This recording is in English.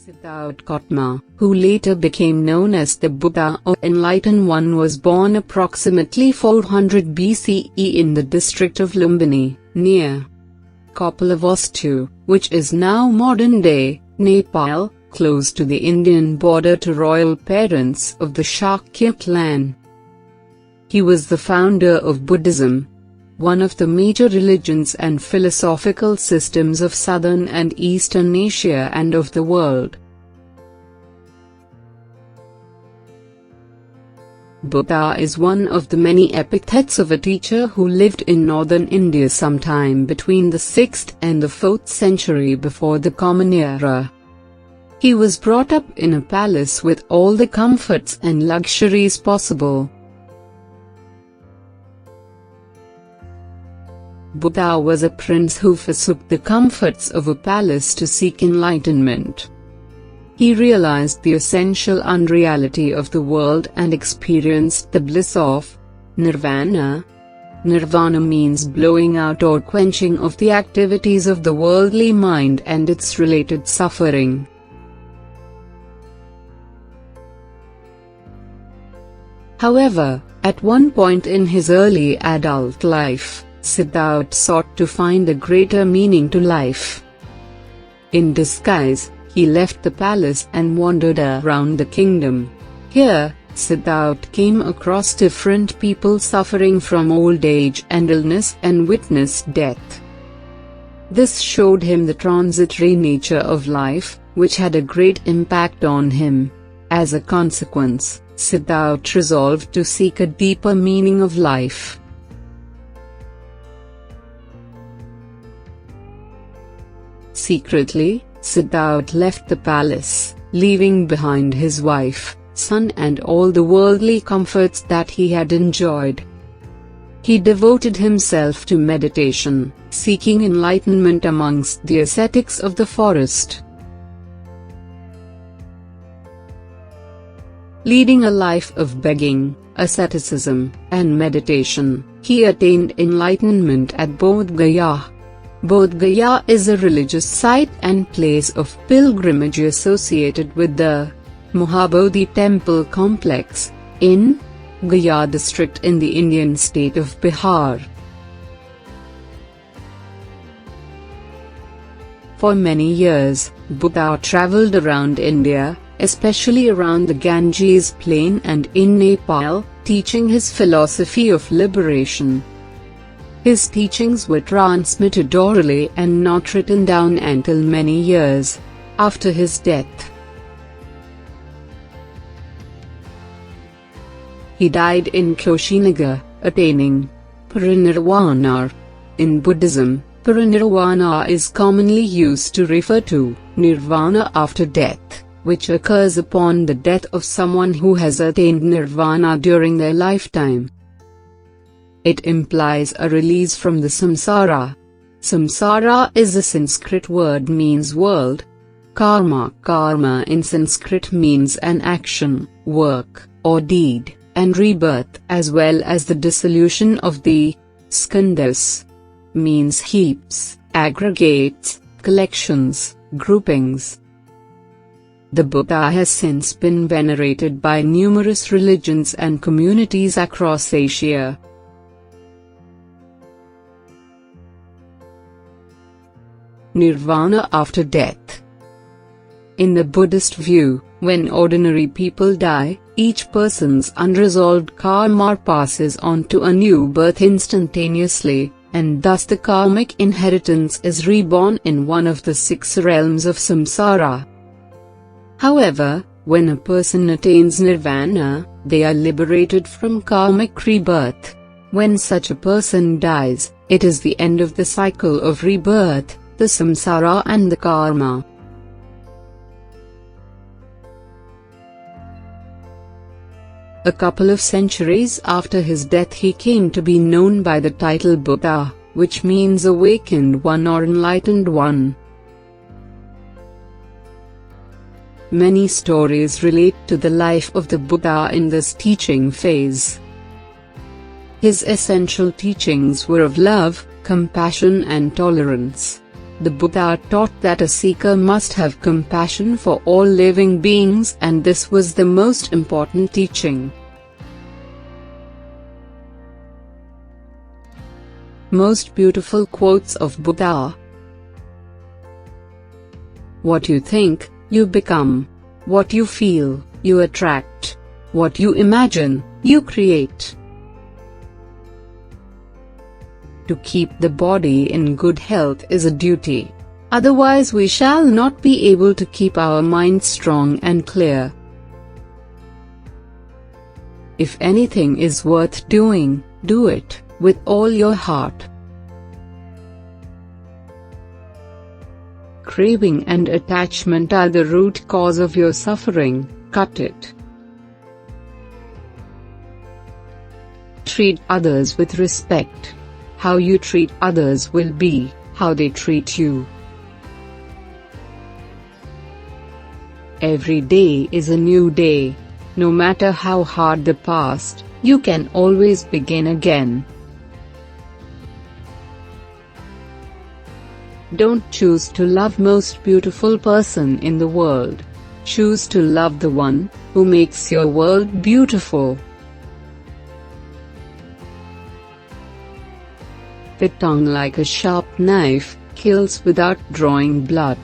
Siddhartha Gautama, who later became known as the Buddha or Enlightened One, was born approximately 400 BCE in the district of Lumbini, near Kapilavastu, which is now modern-day Nepal, close to the Indian border to royal parents of the Shakya clan. He was the founder of Buddhism, one of the major religions and philosophical systems of southern and eastern Asia and of the world. Buddha is one of the many epithets of a teacher who lived in northern India sometime between the 6th and the 4th century before the Common Era. He was brought up in a palace with all the comforts and luxuries possible. Buddha was a prince who forsook the comforts of a palace to seek enlightenment. He realized the essential unreality of the world and experienced the bliss of nirvana. Nirvana means blowing out or quenching of the activities of the worldly mind and its related suffering. However, at one point in his early adult life, Siddhartha sought to find a greater meaning to life. In disguise, he left the palace and wandered around the kingdom. Here, Siddhartha came across different people suffering from old age and illness and witnessed death. This showed him the transitory nature of life, which had a great impact on him. As a consequence, Siddhartha resolved to seek a deeper meaning of life. Secretly, Siddhartha left the palace, leaving behind his wife, son and all the worldly comforts that he had enjoyed. He devoted himself to meditation, seeking enlightenment amongst the ascetics of the forest. Leading a life of begging, asceticism, and meditation, he attained enlightenment at Bodh Gaya. Bodh Gaya is a religious site and place of pilgrimage associated with the Mahabodhi temple complex, in Gaya district in the Indian state of Bihar. For many years, Buddha traveled around India, especially around the Ganges plain and in Nepal, teaching his philosophy of liberation. His teachings were transmitted orally and not written down until many years after his death. He died in Kushinagar, attaining parinirvana. In Buddhism, parinirvana is commonly used to refer to nirvana after death, which occurs upon the death of someone who has attained nirvana during their lifetime. It implies a release from the samsara. Samsara is a Sanskrit word means world. Karma in Sanskrit means an action, work, or deed, and rebirth as well as the dissolution of the skandhas means heaps, aggregates, collections, groupings. The Buddha has since been venerated by numerous religions and communities across Asia. Nirvana after death. In the Buddhist view, when ordinary people die, each person's unresolved karma passes on to a new birth instantaneously, and thus the karmic inheritance is reborn in one of the 6 realms of samsara. However, when a person attains nirvana, they are liberated from karmic rebirth. When such a person dies, it is the end of the cycle of rebirth, the samsara and the karma. A couple of centuries after his death he came to be known by the title Buddha, which means awakened one or enlightened one. Many stories relate to the life of the Buddha in this teaching phase. His essential teachings were of love, compassion and tolerance. The Buddha taught that a seeker must have compassion for all living beings, and this was the most important teaching. Most beautiful quotes of Buddha. What you think, you become. What you feel, you attract. What you imagine, you create. To keep the body in good health is a duty. Otherwise we shall not be able to keep our mind strong and clear. If anything is worth doing, do it with all your heart. Craving and attachment are the root cause of your suffering. Cut it. Treat others with respect. How you treat others will be how they treat you. Every day is a new day. No matter how hard the past, you can always begin again. Don't choose to love most beautiful person in the world. Choose to love the one who makes your world beautiful. The tongue, like a sharp knife, kills without drawing blood.